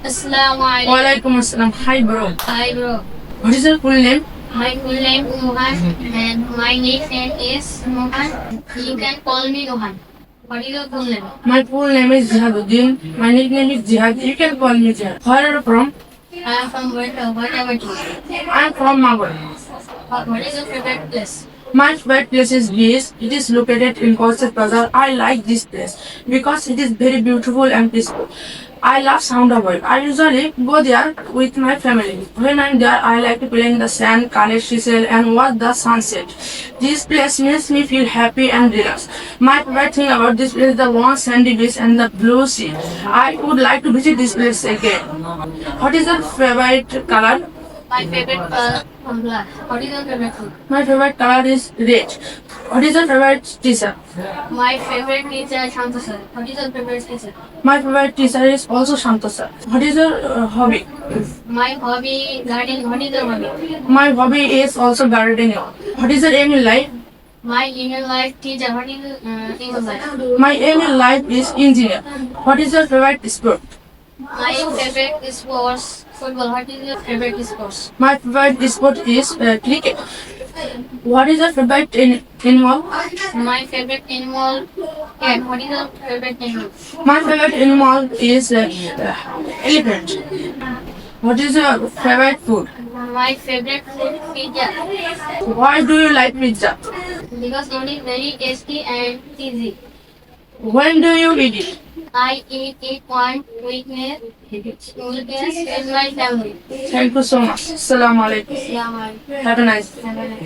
Assalamu alaikum. Walaikum assalam. Hi bro. Hi bro. What is your full name? My full name is Mohan and my nickname is Mohan. You can call me Mohan. What is your full name? My full name is Jihaduddin. My nickname is Jihad. You can call me Jihad. Where are you from? I am from whatever you. I am from Mangla. What is your favorite place? My favorite place is Beach. It is located in Colchester Bazaar. I like this place because it is very beautiful and peaceful. I love sound of it. I usually go there with my family. When I'm there, I like to play in the sand, collect seashell, and watch the sunset. This place makes me feel happy and relaxed. My favorite thing about this place is the warm sandy beach and the blue sea. I would like to visit this place again. What is your favorite color? My favorite Bangla. What is your favorite food? My favorite color is red. What is your favorite teacher? My favorite teacher is Shanta sir. What is your favorite teacher? My favorite teacher is also Shanta sir. What is your hobby? My hobby gardening. What is your hobby? My hobby is also gardening. What is your aim in life? My inner life teacher. What is your aim in life? My aim in life is engineer. What is your favorite sport? My favorite sports football. What is your favorite sports? My favorite sport is cricket. What is your favorite animal? My favorite animal cat. What is your favorite animal? My favorite animal is elephant. What is your favorite food? My favorite food pizza Why do you like pizza? because it is very tasty and easy. When do you eat it? I eat it one weekend with my family. Thank you so much. Assalamu alaikum. Assalamu alaikum. Have a nice day. Have a nice day.